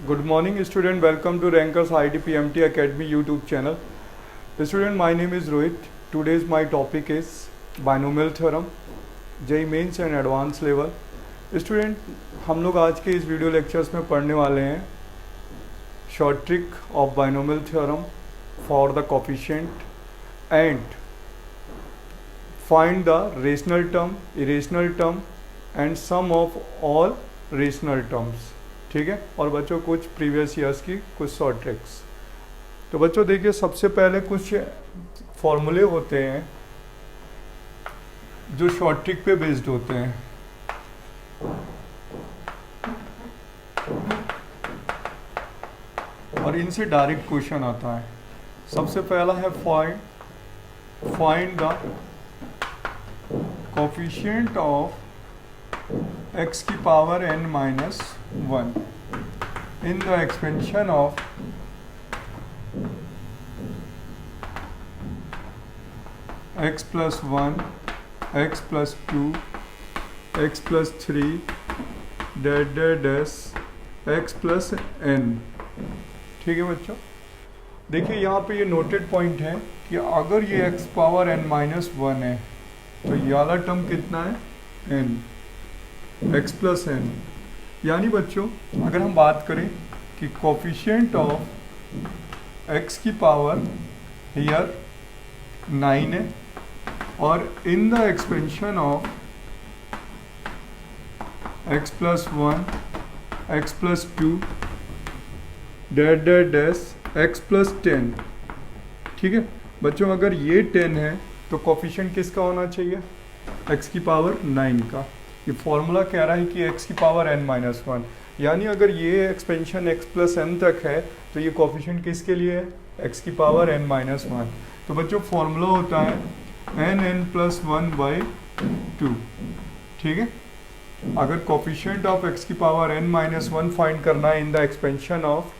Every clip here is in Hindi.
Good morning student, welcome to Rankers IT PMT Academy YouTube channel. Student, my name is Rohit. Today's my topic is binomial theorem, JEE Mains and Advanced level. Student, हम लोग आज के इस वीडियो लेक्चर्स में पढ़ने वाले हैं short trick of binomial theorem for the coefficient and find the rational term, irrational term and sum of all rational terms. ठीक है, और बच्चों कुछ प्रीवियस ईयर्स की कुछ शॉर्ट ट्रिक्स। तो बच्चों देखिए, सबसे पहले कुछ फॉर्मूले होते हैं जो शॉर्ट ट्रिक पे बेस्ड होते हैं। और इनसे डायरेक्ट क्वेश्चन आता है। सबसे पहला है find the coefficient of x की power n minus 1 in the expansion of x plus 1, x plus 2, x plus 3, x plus n। ठीक है बच्चों, देखिए यहाँ पे ये नोटेड पॉइंट है कि अगर ये x पावर n माइनस 1 है तो ये वाला टर्म कितना है n, x प्लस n। यानी बच्चों अगर हम बात करें कि कोफिशिएंट ऑफ x की पावर हियर 9 है और इन the expansion of x plus 1, x plus 2, x plus 10। ठीक है बच्चों, अगर ये 10 है तो कोफिशिएंट किसका होना चाहिए? x की पावर 9 का। ये फॉर्मूला कह रहा है कि x की पावर n माइनस 1, यानी अगर ये एक्सपेंशन x प्लस n तक है तो ये कोफिशिएंट किसके लिए है? x की पावर n माइनस 1। तो बच्चों फॉर्मूला होता है n प्लस 1 बाई 2। ठीक है, अगर कोफिशिएंट ऑफ x की पावर n माइनस 1 फाइंड करना है in the expansion of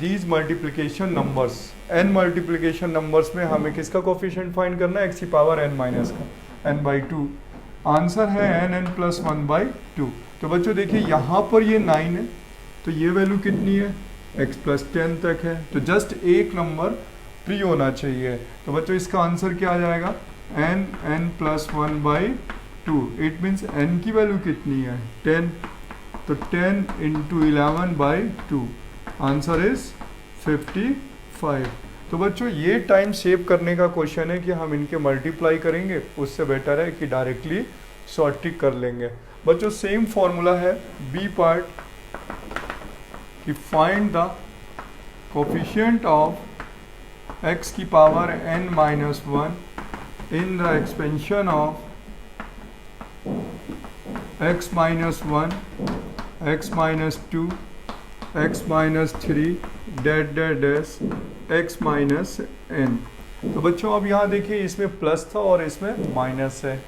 these multiplication numbers, n multiplication numbers में हमें किसका कोफिशिएंट फाइंड करना है? x की पावर n माइनस का, n बाई 2। आंसर है n प्लस 1 बाई 2। तो बच्चों देखिए यहाँ पर ये 9 है तो ये वैल्यू कितनी है? x प्लस 10 तक है, तो जस्ट एक नंबर प्री होना चाहिए। तो बच्चों इसका आंसर क्या आ जाएगा? n plus 1 by 2। It means n की वैल्यू कितनी है? 10। तो 10 इंटू 11 बाई 2, आंसर इज 55। तो बच्चों ये टाइम सेव करने का क्वेश्चन है कि हम इनके मल्टीप्लाई करेंगे, उससे बेटर है कि डायरेक्टली शॉर्ट ट्रिक कर लेंगे। बच्चों सेम फॉर्मूला है बी पार्ट कि find the coefficient of x की power n minus 1 in the expansion of x minus 1, x minus 2, x minus 3, x minus n। तो बच्चों अब यहाँ देखिए, इसमें प्लस था और इसमें माइनस है।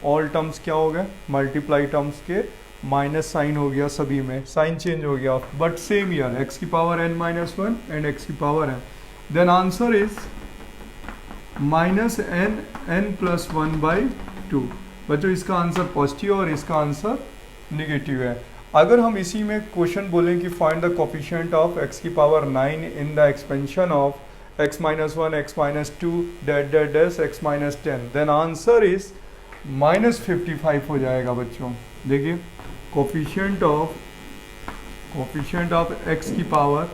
ऑल टर्म्स क्या हो गए? मल्टीप्लाई टर्म्स के माइनस साइन हो गया, सभी में साइन चेंज हो गया, बट सेम ईयर x की power n minus 1 and x की power n। Then answer is minus n plus 1 by 2। बच्चों इसका आंसर पॉजिटिव और इसका आंसर निगेटिव है। अगर हम इसी में क्वेश्चन बोलें कि find the coefficient of x की power 9 in the expansion of x minus 1, x minus 2, x minus 10, then answer is minus 55 हो जाएगा। बच्चों देखिए, कोफिशिएंट ऑफ x की पावर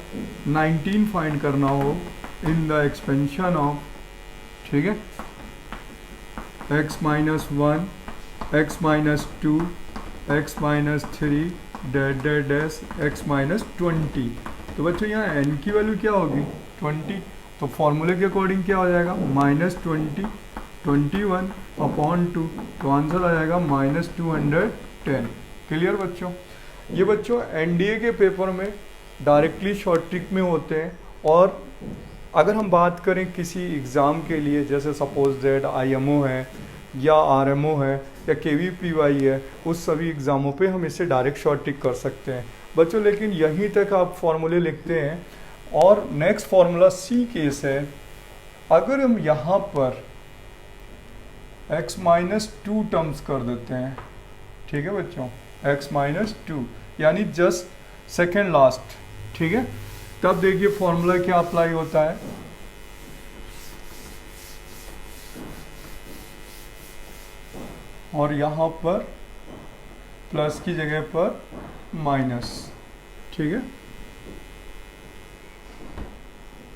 19 फाइंड करना हो इन द एक्सपेंशन ऑफ, ठीक है, x minus 1, x minus 2, x minus 3, x minus 20। तो बच्चों यहाँ n की वैल्यू क्या होगी? 20। तो फॉर्मूले के अकॉर्डिंग क्या हो जाएगा? Minus 20, 21 upon 2। तो आंसर आ जाएगा माइनस 210। क्लियर बच्चों? ये बच्चों एनडीए के पेपर में डायरेक्टली शॉर्ट ट्रिक में होते हैं। और अगर हम बात करें किसी एग्ज़ाम के लिए, जैसे सपोज दैट IMO है या RMO है या KVPY है, उस सभी एग्ज़ामों पे हम इससे डायरेक्ट शॉर्ट ट्रिक कर सकते हैं बच्चों। लेकिन यहीं तक आप फॉर्मूले लिखते हैं। और नेक्स्ट फॉर्मूला सी केस है, अगर हम यहाँ पर x माइनस 2 टर्म्स कर देते हैं, ठीक है बच्चों, x माइनस 2, यानी जस्ट सेकेंड लास्ट, ठीक है। तब देखिए फॉर्मूला क्या अप्लाई होता है, और यहाँ पर प्लस की जगह पर माइनस, ठीक है।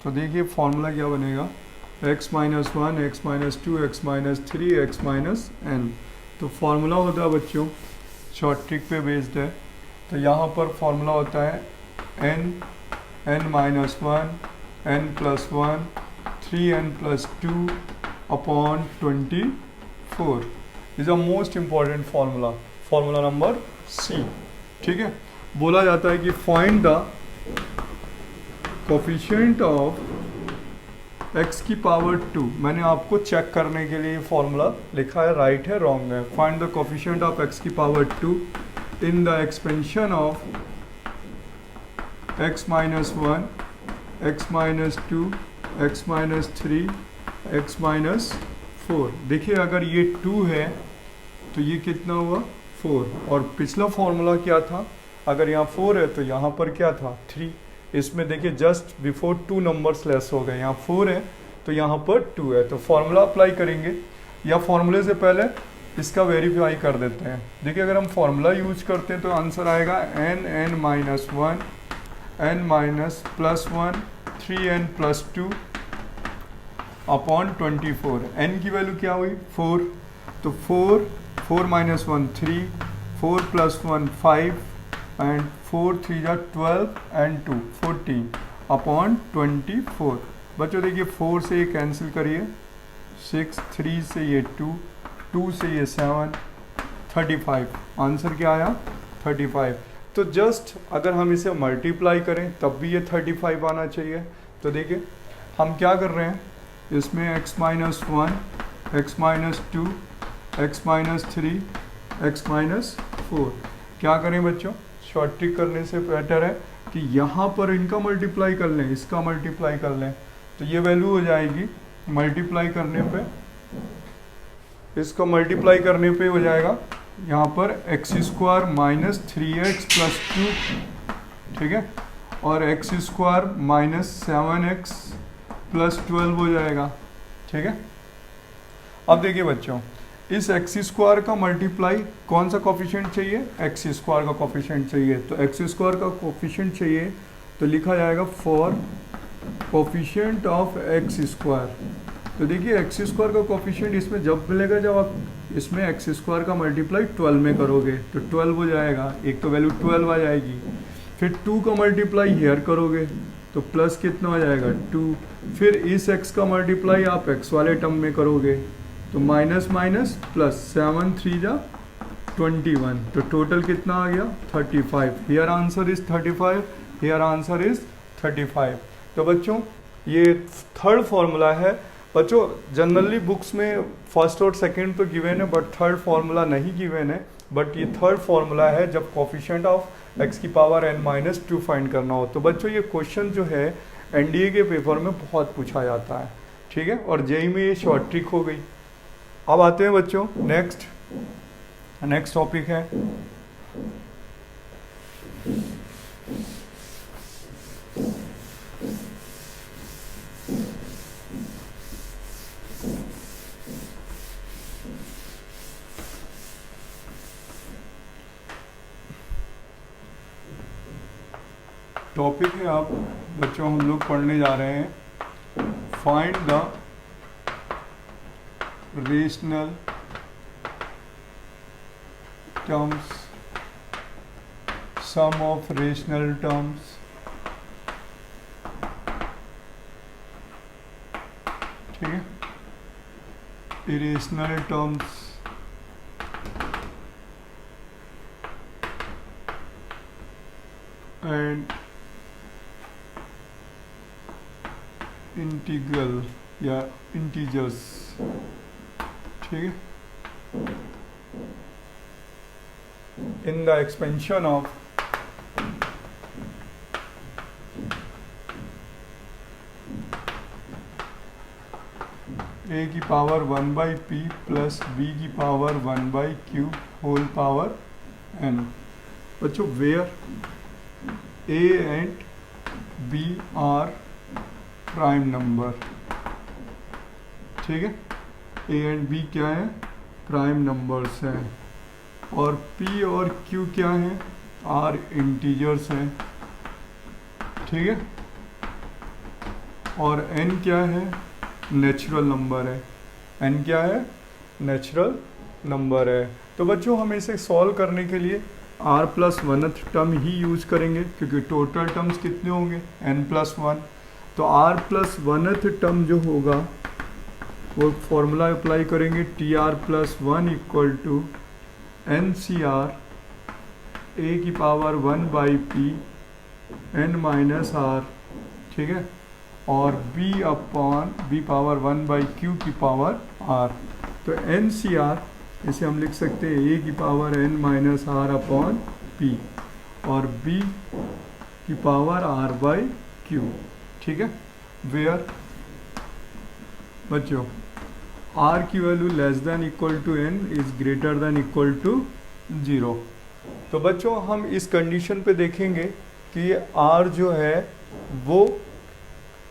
तो देखिए फॉर्मूला क्या बनेगा, x minus one, x minus two, x minus three, x minus n. तो फॉर्मूला होता है बच्चों, शॉर्ट ट्रिक पे बेस्ड है। तो यहाँ पर फॉर्मूला होता है n minus one, n plus one, 3n plus two upon 24 is a most important formula, formula number C, ठीक है। बोला जाता है कि find the coefficient of x की पावर 2। मैंने आपको चेक करने के लिए फॉर्मूला लिखा है, राइट है रॉन्ग है। Find the coefficient of x की power 2 in the expansion of x minus one, x minus two, x minus three, x minus four. देखिए अगर ये 2 है तो ये कितना हुआ 4, और पिछला फॉर्मूला क्या था, अगर यहाँ 4 है तो यहाँ पर क्या था 3। इसमें देखिए जस्ट बिफोर 2 नंबर्स लेस हो गए, यहाँ 4 है तो यहाँ पर 2 है। तो फॉर्मूला अप्लाई करेंगे, या फॉर्मूले से पहले इसका वेरीफाई कर देते हैं। देखिए अगर हम फॉर्मूला यूज करते हैं तो आंसर आएगा n minus one, n minus plus one, 3n plus two upon 24। n की वैल्यू क्या हुई 4, तो 4 minus one 3, 4 plus one 5 and 4 3 जा 12 एंड 2 14 अपॉन 24। बच्चों देखिए 4 से ये कैंसिल करिए, 6, 3 से ये 2, 2 से ये 7, 35। आंसर क्या आया 35। तो जस्ट अगर हम इसे मल्टीप्लाई करें तब भी ये 35 आना चाहिए। तो देखिए हम क्या कर रहे हैं, इसमें x minus one, x minus two, x minus three, x minus four. क्या करें बच्चों, शॉर्ट ट्रिक करने से बेटर है कि यहाँ पर इनका मल्टीप्लाई कर लें, इसका मल्टीप्लाई कर लें। तो ये वैल्यू हो जाएगी मल्टीप्लाई करने पे, इसका मल्टीप्लाई करने पे हो जाएगा यहाँ पर x square minus 3x plus 2, ठीक है, और x square minus 7x plus 12 हो जाएगा, ठीक है। अब देखिए बच्चों, इस एक्स स्क्वायर का मल्टीप्लाई कौन सा कोफिशिएंट चाहिए, एक्स स्क्वायर का कोफिशिएंट चाहिए। तो एक्स स्क्वायर का कोफिशिएंट चाहिए तो लिखा जाएगा for coefficient of x square. तो देखिए एक्स स्क्वायर का कोफिशिएंट इसमें जब मिलेगा जब आप इसमें एक्स स्क्वायर का मल्टीप्लाई 12 में करोगे तो 12 हो जाएगा, एक तो वैल्यू 12 आ जाएगी। फिर 2 का मल्टीप्लाई हेयर करोगे तो प्लस कितना हो जाएगा 2। फिर इस x का मल्टीप्लाई आप x वाले टर्म में करोगे तो माइनस माइनस प्लस, 7 3 जा 21, तो टोटल कितना आ गया 35। Here answer is 35, here answer is 35। तो बच्चों ये थर्ड फॉर्मूला है। बच्चों जनरली बुक्स में फर्स्ट और सेकंड तो गिवन है बट थर्ड फॉर्मूला नहीं गिवन है, बट ये थर्ड फॉर्मूला है जब कोफिशिएंट ऑफ x की पावर n माइनस 2 फाइंड करना हो। तो बच्चों ये क्वेश्चन जो है एनडीए के पेपर में बहुत पूछा जाता है, ठीक है, और जेई में ये शॉर्ट ट्रिक हो गई। अब आते हैं बच्चों नेक्स्ट टॉपिक है आप बच्चों हम लोग पढ़ने जा रहे हैं find the rational terms, sum of rational terms, ठीक है, इरेशनल टर्म्स एंड इंटीग्रल या इंटीजर्स, ठीक है, in the expansion of a की पावर 1/p प्लस b की power 1/q whole power n। बच्चों where a and b are prime number, ठीक है। ए एंड बी क्या है, प्राइम नंबर्स हैं, और पी और क्यू क्या है, आर इंटीजर्स हैं, ठीक है। और एन क्या है, नेचुरल नंबर है, एन क्या है, नेचुरल नंबर है। तो बच्चों हम इसे सॉल्व करने के लिए r प्लस 1th टर्म ही यूज करेंगे, क्योंकि टोटल टर्म्स कितने होंगे, n प्लस 1। तो r प्लस 1th टर्म जो होगा वो फॉर्मूला अप्लाई करेंगे, T R plus 1 equal to N C R A की power 1 by P N minus R, ठीक है, और b upon b power 1 by Q की पावर r। तो एन सी आर इसे हम लिख सकते हैं a की power n minus R upon P, और b की पावर r बाई क्यू, ठीक है। वेयर बच्चों r की value less than equal to n is greater than equal to 0। तो बच्चों हम इस कंडीशन पे देखेंगे कि ये r जो है वो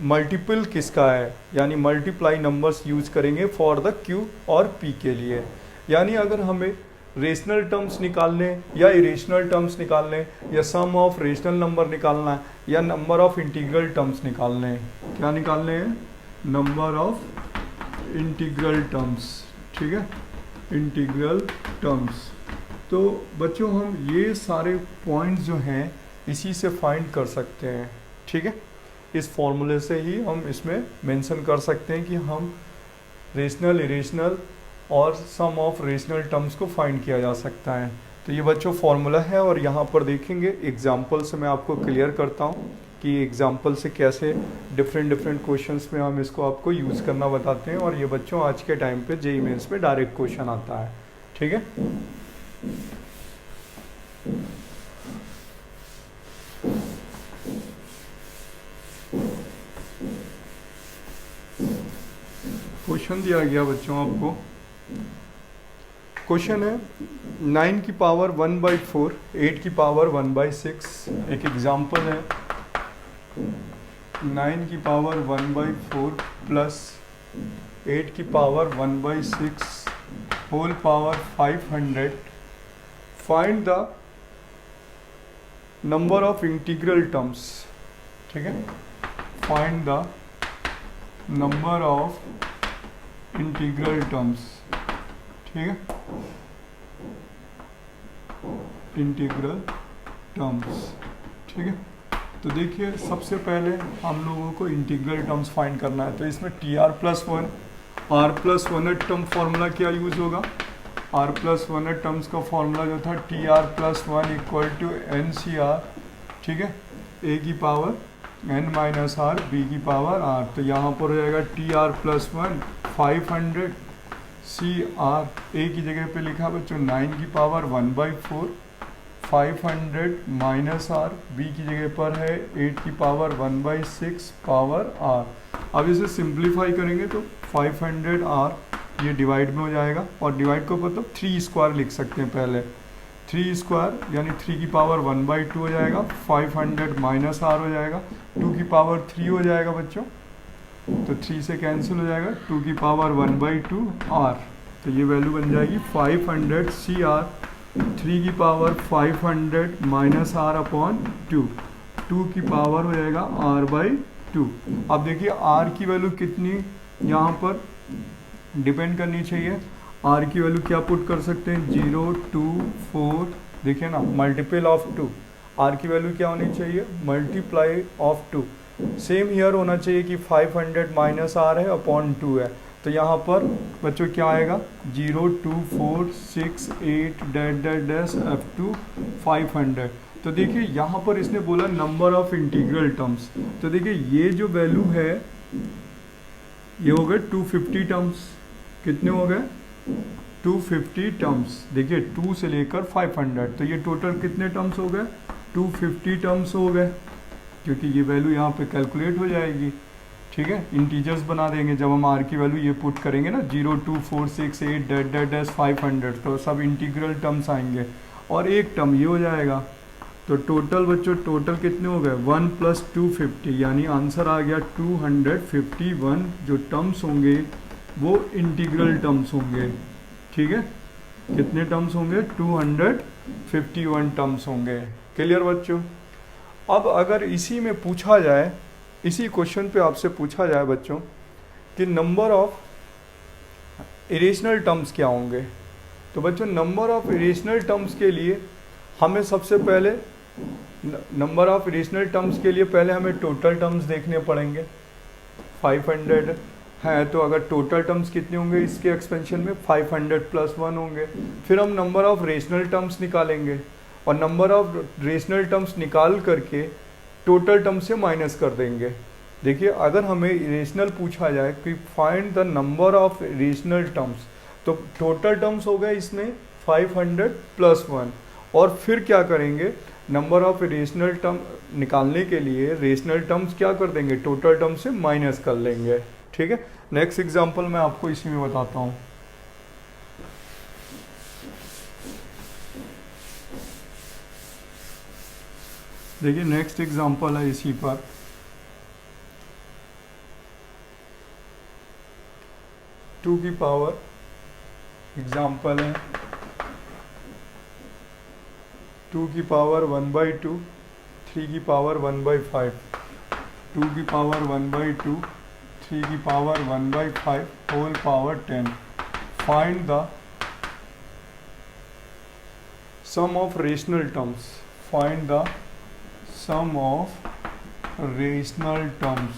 मल्टीपल किसका है, यानी मल्टीप्लाई नंबर्स यूज करेंगे फॉर द q और p के लिए। यानी अगर हमें रेशनल टर्म्स निकालने या इरेशनल टर्म्स निकालने या सम ऑफ रेशनल नंबर निकालना है या नंबर ऑफ इंटीग्रल टर्म्स निकालने हैं, क्या निकालने हैं, नंबर ऑफ इंटीग्रल टर्म्स, ठीक है, इंटीग्रल टर्म्स। तो बच्चों हम ये सारे पॉइंट्स जो हैं इसी से फाइंड कर सकते हैं, ठीक है। इस फॉर्मूले से ही हम इसमें मेंशन कर सकते हैं कि हम रेशनल, इरेशनल और सम ऑफ रेशनल टर्म्स को फाइंड किया जा सकता है। तो ये बच्चों फॉर्मूला है, और यहाँ पर देखेंगे एग्जाम्पल से मैं आपको क्लियर करता हूँ कि एग्जाम्पल से कैसे डिफरेंट क्वेश्चंस में हम इसको आपको यूज़ करना बताते हैं। और ये बच्चों आज के टाइम पे जेईई मेंस में डायरेक्ट क्वेश्चन आता है, ठीक है। क्वेश्चन दिया गया बच्चों आपको, क्वेश्चन है 9 की पावर 1 बाई 4, 8 की पावर 1 बाई 6। एक एग्जाम्पल है 9 की पावर 1 बाई 4 प्लस 8 की power 1 by 6 whole power 500। Find the number of integral terms, ठीक है, find the number of integral terms, ठीक है, इंटीग्रल टर्म्स, ठीक है। तो देखिए सबसे पहले हम लोगों को इंटीग्रल टर्म्स फाइंड करना है। तो इसमें T R plus 1 R plus 1 term formula क्या यूज होगा, आर प्लस 1 टर्म्स का फॉर्मूला जो था T R plus 1 equal to N C R, ठीक है, ए की power N minus R B की पावर आर। तो यहाँ पर हो जाएगा T R plus 1 500 C R, A की जगह पे लिखा बच्चों 9 की power 1 by 4 500 minus R, B की जगह पर है 8 की पावर 1 बाई 6 पावर आर। अब इसे सिंप्लीफाई करेंगे तो 500 आर ये डिवाइड में हो जाएगा, और डिवाइड को मतलब 3 स्क्वायर लिख सकते हैं पहले, 3 स्क्वायर यानी 3 की पावर 1 बाई 2 हो जाएगा, 500 माइनस आर हो जाएगा, 2 की पावर 3 हो जाएगा बच्चों, तो 3 से कैंसिल हो जाएगा, 2 की पावर 1 बाई 2 आर। तो ये वैल्यू बन जाएगी 500 सी आर, 3 की पावर 500 माइनस आर अपॉन 2, 2 की पावर हो जाएगा आर बाई 2। अब देखिए आर की वैल्यू कितनी यहाँ पर डिपेंड करनी चाहिए, आर की वैल्यू क्या पुट कर सकते हैं 0 2 4, देखिए ना मल्टीपल ऑफ 2, आर की वैल्यू क्या होनी चाहिए मल्टीप्लाई ऑफ 2। सेम ईयर होना चाहिए कि 500 माइनस आर है अपॉन 2 है, तो यहाँ पर बच्चों क्या आएगा 0 2 4 6 8 dash dash dash up to 500। तो देखिए यहाँ पर इसने बोला नंबर ऑफ इंटीग्रल टर्म्स, तो देखिए ये जो वैल्यू है ये हो गए 250 टर्म्स, कितने हो गए 250 टर्म्स। देखिए 2 से लेकर 500, तो ये टोटल कितने टर्म्स हो गए 250 टर्म्स हो गए, क्योंकि ये वैल्यू यहाँ पे कैलकुलेट हो जाएगी, ठीक है। इंटीजर्स बना देंगे जब हम आर की वैल्यू ये पुट करेंगे ना 0 2 4 6 8 डैश डैश डैश 500, तो सब इंटीग्रल टर्म्स आएंगे, और एक टर्म ये हो जाएगा, तो टोटल बच्चों टोटल कितने हो गए 1 + 250, यानी आंसर आ गया 251 जो टर्म्स होंगे वो इंटीग्रल टर्म्स होंगे। ठीक है, कितने टर्म्स होंगे 251 टर्म्स होंगे। क्लियर बच्चों। अब अगर इसी में पूछा जाए, इसी क्वेश्चन पे आपसे पूछा जाए बच्चों कि नंबर ऑफ इरेशनल टर्म्स क्या होंगे, तो बच्चों नंबर ऑफ इरेशनल टर्म्स के लिए हमें सबसे पहले नंबर ऑफ इरेशनल टर्म्स के लिए पहले हमें टोटल टर्म्स देखने पड़ेंगे। 500 है तो अगर टोटल टर्म्स कितने होंगे इसके एक्सपेंशन में 500 + 1 होंगे। फिर हम नंबर ऑफ रेशनल टर्म्स निकालेंगे और नंबर ऑफ रेशनल टर्म्स निकाल करके टोटल टर्म्स से माइनस कर देंगे। देखिए अगर हमें इरेशनल पूछा जाए कि find the number of irrational terms, तो टोटल टर्म्स हो गए इसमें 500 + 1 और फिर क्या करेंगे नंबर ऑफ रेशनल टर्म निकालने के लिए रेशनल टर्म्स क्या कर देंगे टोटल टर्म से माइनस कर लेंगे। ठीक है, नेक्स्ट एग्जांपल मैं आपको इसी में बताता हूँ। देखिए नेक्स्ट एग्जांपल है इसी पर। टू की पावर एग्जांपल है 2 की पावर 1/2, 3 की पावर 1/5, 2 की पावर 1/2, 3 की power 1/5 whole power 10। Find the sum of rational terms. Find the sum of rational terms.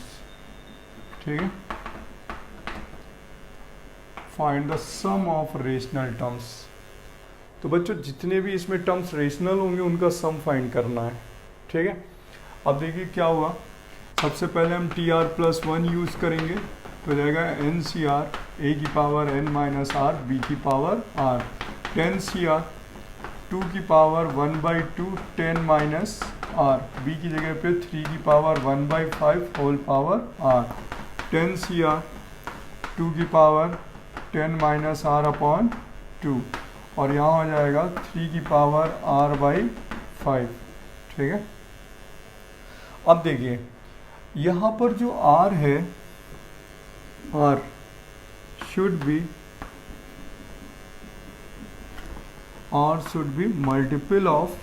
ठीक है, find the sum of rational terms. तो बच्चों जितने भी इसमें टर्म्स रेशनल होंगे उनका सम फाइंड करना है। ठीक है, अब देखिए क्या हुआ, सबसे पहले हम TR+1 यूज़ करेंगे तो हो जाएगा NCR A की पावर n - r B की पावर r 10CR 2 की पावर 1/2 10 - r B की जगह पे 3 की power 1/5 whole power r 10CR 2 की पावर 10 - r/2 और यहाँ हो जाएगा 3 की पावर r/5। ठीक है, अब देखिए यहाँ पर जो r है r should be multiple of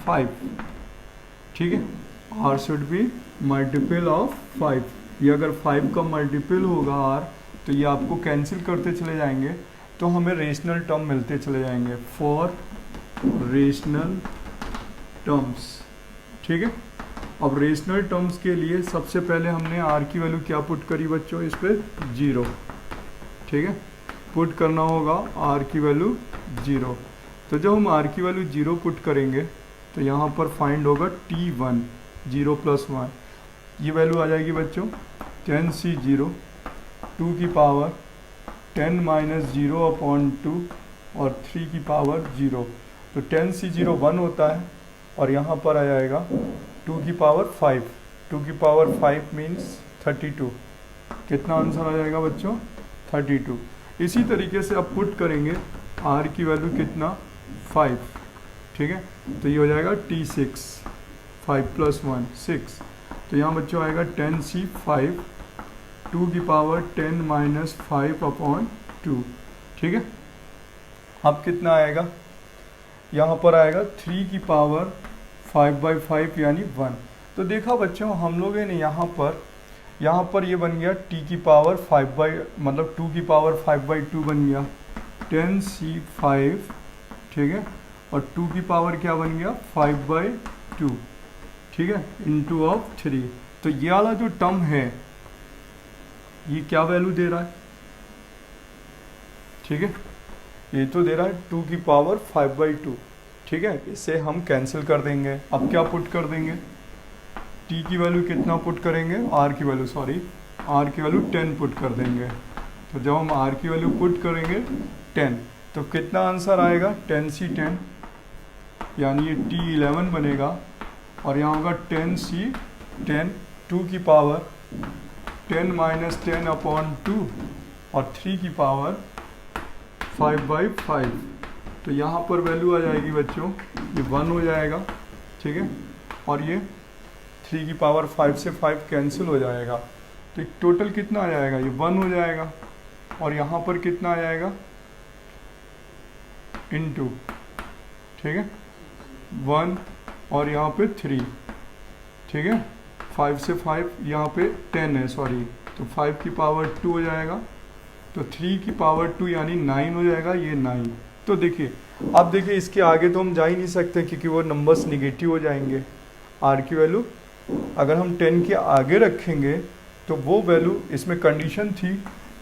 5। ठीक है, r should be multiple of 5। ये अगर 5 का मल्टीपल होगा r तो ये आपको कैंसिल करते चले जाएंगे तो हमें रेशनल टर्म मिलते चले जाएंगे फॉर रेशनल टर्म्स। ठीक है, अब रेशनल टर्म्स के लिए सबसे पहले हमने r की वैल्यू क्या पुट करी बच्चों, इस पर 0। ठीक है, पुट करना होगा r की वैल्यू 0। तो जब हम r की वैल्यू 0 पुट करेंगे तो यहाँ पर फाइंड होगा T1 0 + 1, ये वैल्यू आ जाएगी बच्चों 10C0 2 की पावर 10 - 0/2 और 3 की पावर 0। तो 10C0 1 होता है और यहाँ पर आ जाएगा 2 की पावर 5। 2 की पावर 5 मीन्स 32। कितना आंसर आ जाएगा बच्चों 32। इसी तरीके से अब पुट करेंगे r की वैल्यू कितना 5। ठीक है, तो ये हो जाएगा T6 5 + 1 6। तो यहाँ बच्चों आएगा 10C5 2 की पावर 10 - 5/2। ठीक है, अब कितना आएगा यहाँ पर आएगा 3 की पावर 5/5 यानी 1। तो देखा बच्चों हम लोगों ने यहाँ पर ये बन गया t की पावर 2 की पावर 5/2 बन गया 10C5। ठीक है, और 2 की पावर क्या बन गया 5/2। ठीक है, इंटू ऑफ 3। तो ये वाला जो टर्म है ये क्या वैल्यू दे रहा है, ठीक है, ये तो दे रहा है 2 की पावर 5/2। ठीक है, इसे हम कैंसिल कर देंगे। अब क्या पुट कर देंगे, t की वैल्यू कितना पुट करेंगे, r की वैल्यू 10 पुट कर देंगे। तो जब हम r की वैल्यू पुट करेंगे 10 तो कितना आंसर आएगा 10C10 यानी ये T11 बनेगा और यहाँ होगा 10C10 2 की पावर 10 - 10/2 और 3 की पावर 5/5। तो यहाँ पर वैल्यू आ जाएगी बच्चों, ये 1 हो जाएगा, ठीक है, और ये 3 की पावर 5 से 5 कैंसिल हो जाएगा, तो टोटल कितना आ जाएगा, ये 1 हो जाएगा, और यहाँ पर कितना आ जाएगा, इनटू, ठीक है, 1 और यहाँ पे 3, ठीक है, 5 से 5 यहाँ पे 10 है, सॉरी, तो 5 की पावर 2 हो जाएगा, तो 3 की पावर 2 यानी 9 हो जाएगा, ये 9। तो देखिए, अब देखिए इसके आगे तो हम जा ही नहीं सकते क्योंकि वो नंबर्स निगेटिव हो जाएंगे। आर की वैल्यू अगर हम 10 के आगे रखेंगे तो वो वैल्यू, इसमें कंडीशन थी,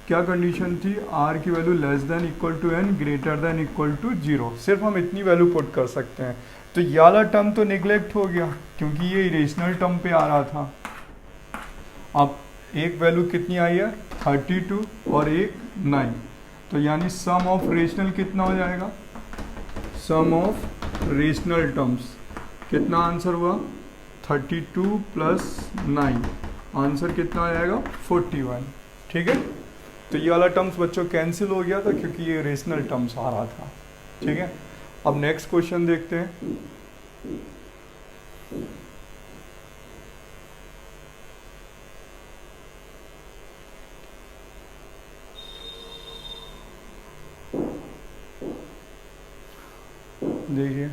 क्या कंडीशन थी, आर की value less than equal to n greater than equal to 0, सिर्फ हम इतनी वैल्यू पुट कर सकते हैं। तो ये वाला टर्म तो निगलेक्ट हो गया क्योंकि ये इरेशनल टर्म पे आ रहा था। अब एक वैल्यू कितनी आई है, 32 और एक 9, तो यानी सम ऑफ रेशनल कितना हो जाएगा, सम ऑफ रेशनल टर्म्स कितना आंसर हुआ, 32 प्लस 9, आंसर कितना आ जाएगा 41, ठीक है। तो ये वाला टर्म्स बच्चों कैंसिल हो गया था क्योंकि ये रेशनल टर्म्स आ रहा था, ठीक है। अब नेक्स्ट क्वेश्चन देखते हैं। देखिए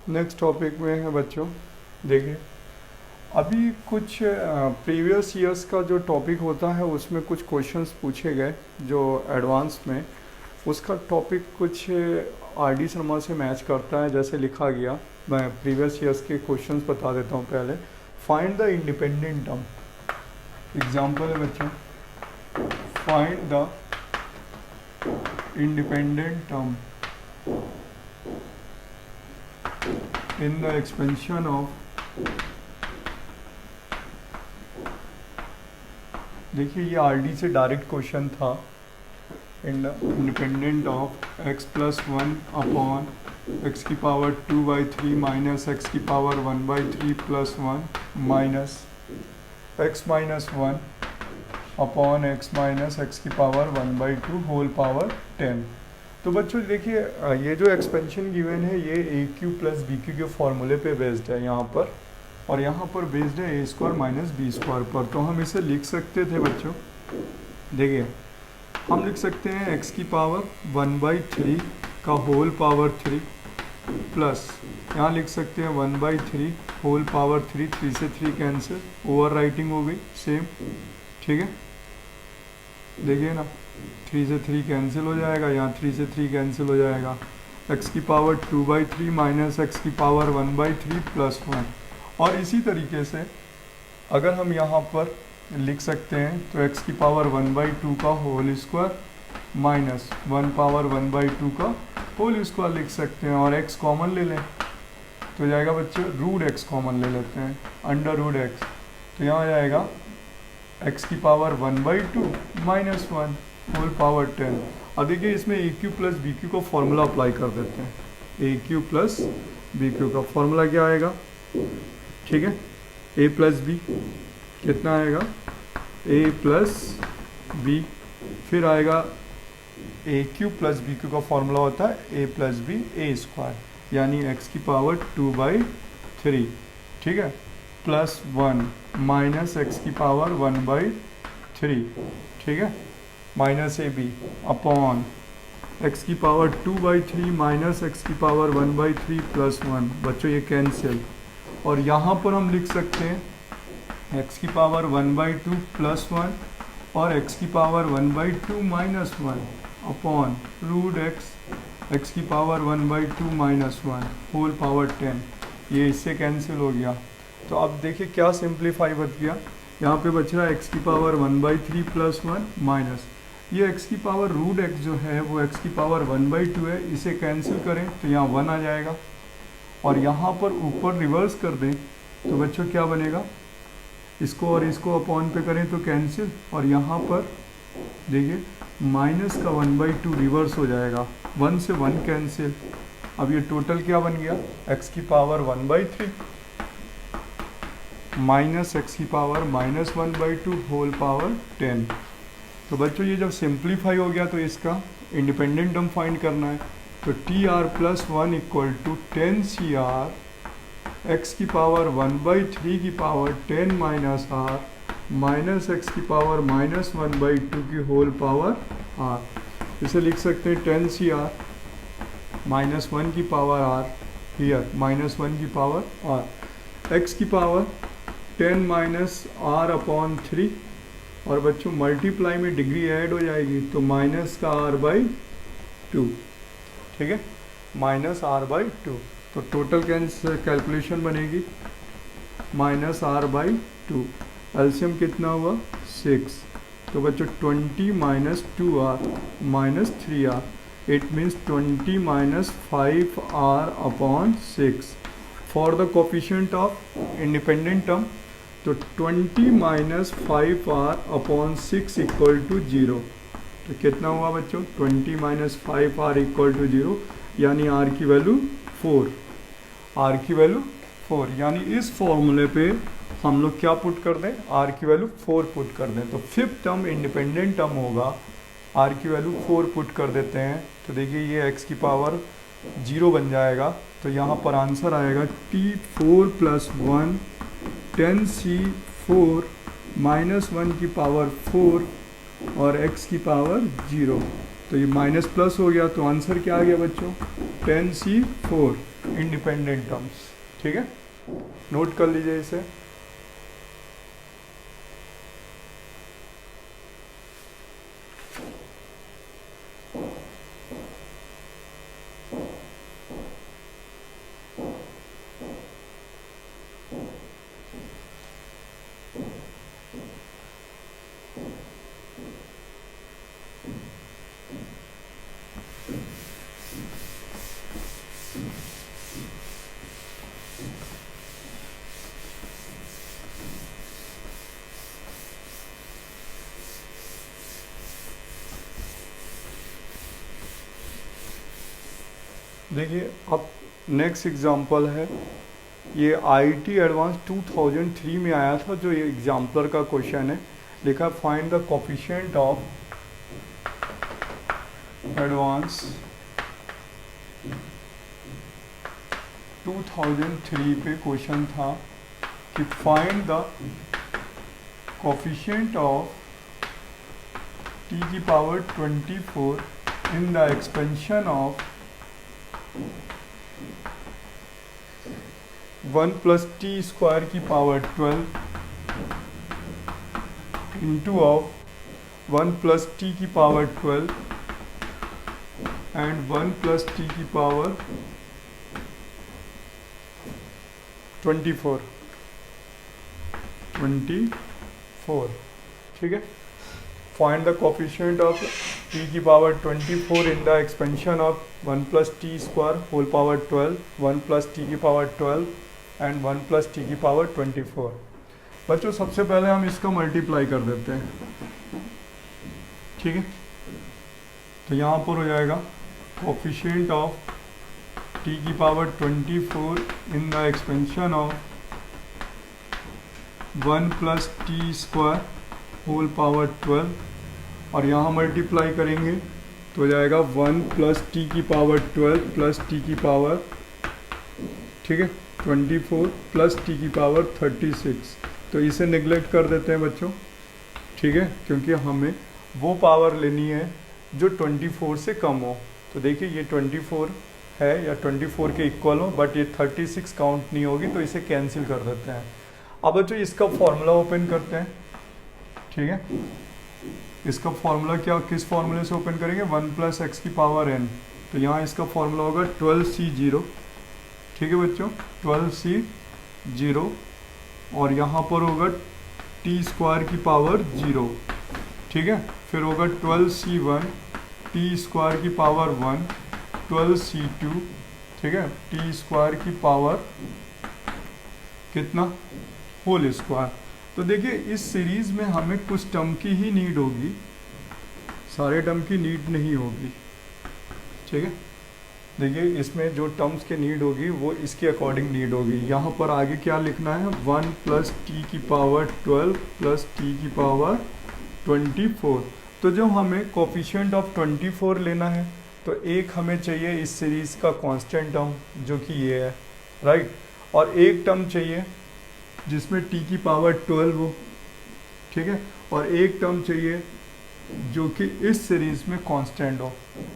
नेक्स्ट टॉपिक में है बच्चों, देखिए अभी कुछ प्रीवियस ईयर्स का जो टॉपिक होता है उसमें कुछ क्वेश्चंस पूछे गए जो एडवांस में, उसका टॉपिक कुछ आर डी शर्मा से मैच करता है। जैसे लिखा गया, मैं प्रीवियस ईयर्स के क्वेश्चंस बता देता हूँ पहले। Find the independent term, example है बच्चों, find the independent term in the expansion of, देखिए ये आरडी से डायरेक्ट क्वेश्चन था, independent of x plus 1 upon x की पावर 2/3 माइनस एक्स की power 1/3 plus 1 minus x minus 1 upon x minus x की पावर 1/2 होल पावर 10। तो बच्चों देखिए ये जो एक्सपेंशन गिवन है ये ए क्यू प्लस बी क्यू के फॉर्मूले पे बेस्ड है यहाँ पर, और यहाँ पर बेस्ड है ए स्क्वायर माइनस बी स्क्वायर पर। तो हम इसे लिख सकते थे बच्चों, देखिए हम लिख सकते हैं एक्स की पावर 1/3 का होल पावर 3 प्लस यहाँ लिख सकते हैं 1/3 होल पावर 3, 3 से 3 कैंसिल, ओवर राइटिंग हो गई सेम, ठीक है। देखिए ना 3 से 3 कैंसिल हो जाएगा, यहाँ 3 से 3 कैंसिल हो जाएगा, x की पावर 2/3 माइनस एक्स की पावर 1/3 प्लस 1। और इसी तरीके से अगर हम यहाँ पर लिख सकते हैं तो x की पावर 1/2 का होल स्क्वायर माइनस 1 पावर 1/2 का होल स्क्वायर लिख सकते हैं, और x कॉमन ले लें तो जाएगा बच्चे रूट x कॉमन ले लेते हैं, अंडर रूट x, तो यहाँ आ जाएगा x की पावर 1/2 माइनस 1 होल पावर 10। अब देखिए इसमें ए क्यू प्लस बी क्यू का फॉर्मूला अप्लाई कर देते हैं, ए क्यू प्लस बी क्यू का फॉर्मूला क्या आएगा, ठीक है, ए प्लस बी कितना आएगा, ए प्लस बी, फिर आएगा a q plus b q का फॉर्मूला होता है a plus b a square, यानी एक्स की पावर 2/3, ठीक है, प्लस 1 माइनस एक्स की पावर 1/3, ठीक है, minus a b upon x की पावर 2/3 माइनस एक्स की पावर 1/3 प्लस 1, बच्चों ये कैंसिल, और यहाँ पर हम लिख सकते हैं एक्स की पावर 1/2 प्लस 1 और x की power 1/2 minus 1 upon root x की पावर 1/2 माइनस 1 होल पावर 10, ये इससे कैंसिल हो गया। तो अब देखिए क्या सिंप्लीफाई बच गया, यहाँ पे बच रहा है x की पावर 1/3 प्लस 1 माइनस ये x की पावर रूट x जो है वो x की पावर 1/2 है, इसे कैंसिल करें तो यहाँ 1 आ जाएगा, और यहाँ पर ऊपर रिवर्स कर दें तो बच्चों क्या बनेगा, इसको और इसको अपॉन पे करें तो कैंसिल, और यहाँ पर देखिए माइनस का 1/2 रिवर्स हो जाएगा, 1 से 1 कैंसिल। अब ये टोटल क्या बन गया, x की पावर 1/3 माइनस x की पावर माइनस 1/2 होल पावर 10। तो बच्चों ये जब सिंप्लीफाई हो गया तो इसका इंडिपेंडेंट टर्म फाइंड करना है, तो TR+1 equal to 10CR x की पावर 1/3 की power 10 minus r minus x की पावर माइनस 1/2 की होल पावर r। इसे लिख सकते हैं 10CR माइनस 1 की पावर r हियर माइनस 1 की पावर r, x की पावर 10 माइनस r अपॉन 3, और बच्चों मल्टीप्लाई में डिग्री ऐड हो जाएगी तो माइनस का r/2, ठीक है, माइनस r/2। तो टोटल कैलकुलेशन बनेगी माइनस r/2, एलसीएम कितना हुआ 6, तो बच्चों 20 minus 2r minus 3r, it means 20 minus 5r upon 6 for the coefficient of independent term. तो 20 minus 5r upon 6 equal to 0, तो कितना हुआ बच्चों 20 माइनस 5r इक्वल टू 0, यानी r की वैल्यू 4, r की वैल्यू 4, यानी इस फॉर्मूले पे हम लोग क्या पुट कर दें, r की वैल्यू 4 पुट कर दें, तो फिफ्थ टर्म इंडिपेंडेंट टर्म होगा, r की वैल्यू 4 पुट कर देते हैं, तो देखिए ये x की पावर 0 बन जाएगा, तो यहाँ पर आंसर आएगा T4 + 1 10C4 माइनस 1 की पावर 4 और x की पावर 0, तो ये माइनस प्लस हो गया, तो आंसर क्या आ गया बच्चों 10C4 इंडिपेंडेंट टर्म्स, ठीक है, नोट कर लीजिए इसे। देखिए अब नेक्स्ट एग्जांपल है, ये IIT एडवांस 2003 में आया था, जो ये एग्जाम्पलर का क्वेश्चन है, लिखा find the coefficient of advance 2003 पे क्वेश्चन था कि find the coefficient of t की power 24 in the expansion of 1 + t² की पावर 12 इंटू ऑफ 1 + t की पावर 12 एंड 1 + t की पावर 24, ठीक है। Find the coefficient of t की power 24 in the expansion of 1 + t² whole power 12, 1 + t की पावर 12 एंड 1 + t की पावर 24। बच्चों सबसे पहले हम इसका मल्टीप्लाई कर देते हैं, ठीक है, तो यहाँ पर हो जाएगा कोफिशिएंट ऑफ t की power 24 in the expansion of 1 + t² whole power 12, और यहाँ मल्टीप्लाई करेंगे तो हो जाएगा 1 + t की पावर 12 + t की पावर, ठीक है, 24 + t की पावर 36। तो इसे नेग्लेक्ट कर देते हैं बच्चों, ठीक है, क्योंकि हमें वो पावर लेनी है जो 24 से कम हो। तो देखिए ये 24 है या 24 के इक्वल हो, बट ये 36 काउंट नहीं होगी, तो इसे कैंसिल कर देते हैं। अब बच्चों इसका फॉर्मूला ओपन करते हैं, ठीक है, इसका फॉर्मूला क्या, किस फॉर्मूले से ओपन करेंगे, 1 प्लस एक्स की पावर एन, तो यहाँ इसका फॉर्मूला होगा 12C0, ठीक है बच्चों, 12C0, और यहाँ पर होगा टी स्क्वायर की पावर 0, ठीक है, फिर होगा 12C1 टी स्क्वायर की पावर 1, 12C2, ठीक है, टी स्क्वायर की पावर कितना, होल स्क्वायर। तो देखिए इस सीरीज में हमें कुछ टर्म की ही नीड होगी, सारे टर्म की नीड नहीं होगी, ठीक है। देखिए इसमें जो टर्म्स की नीड होगी वो इसके अकॉर्डिंग नीड होगी। यहाँ पर आगे क्या लिखना है, 1 प्लस टी की पावर 12 प्लस टी की पावर 24। तो जो हमें कोफिशिएंट ऑफ 24 लेना है तो एक हमें चाहिए इस सीरीज़ का कांस्टेंट टर्म जो कि ये है, राइट, और एक टर्म चाहिए जिसमें टी की पावर 12 हो, ठीक है, और एक टर्म चाहिए जो कि इस सीरीज़ में कांस्टेंट हो।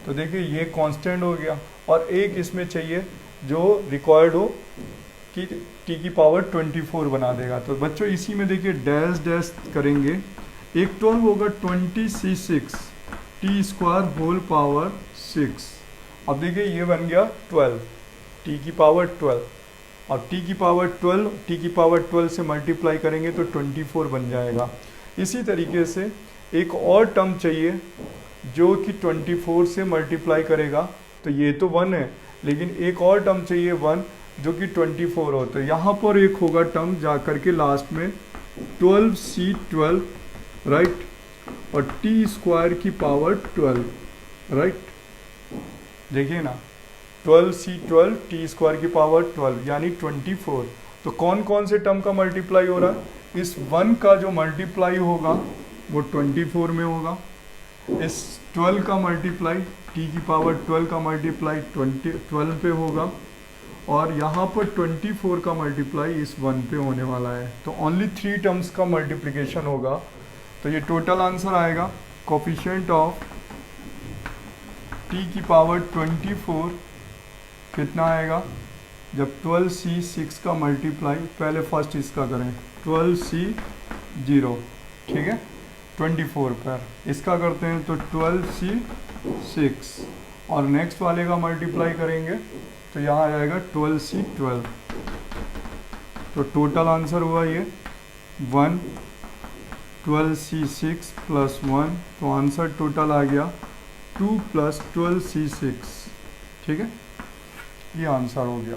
तो देखिए ये कांस्टेंट हो गया, और एक इसमें चाहिए जो रिक्वायर्ड हो कि टी की पावर 24 बना देगा। तो बच्चों इसी में देखिए डैश डैश करेंगे, एक 12 होगा 20C6 T square whole power 6। अब देखिए ये बन गया 12 टी की पावर 12, और टी की पावर 12 से मल्टीप्लाई करेंगे तो 24 बन जाएगा। इसी तरीके से एक और टर्म चाहिए जो कि 24 से मल्टीप्लाई करेगा, तो ये तो 1 है, लेकिन एक और टर्म चाहिए 1 जो कि 24 हो, तो यहाँ पर एक होगा टर्म जा करके लास्ट में 12C12, राइट, और टी स्क्वायर की पावर 12, राइट, देखिए ना 12C12 टी स्क्वायर की पावर 12 यानी 24। तो कौन कौन से टर्म का मल्टीप्लाई हो रहा है, इस 1 का जो मल्टीप्लाई होगा वो 24 में होगा, इस 12 का मल्टीप्लाई टी की पावर 12 का मल्टीप्लाई 12 पे होगा, और यहाँ पर 24 का मल्टीप्लाई इस 1 पे होने वाला है। तो ओनली 3 टर्म्स का मल्टीप्लिकेशन होगा। तो ये टोटल आंसर आएगा कोफिशिएंट ऑफ टी की पावर 24 कितना आएगा, जब 12C6 का मल्टीप्लाई, पहले फर्स्ट इसका करें 12C0, ठीक है, 24 पर इसका करते हैं तो 12C6, और नेक्स्ट वाले का मल्टीप्लाई करेंगे तो यहाँ आ जाएगा 12C12। तो टोटल आंसर हुआ ये 1 12C6 प्लस 1, तो आंसर टोटल आ गया 2 प्लस 12C6, ठीक है, ये आंसर हो गया।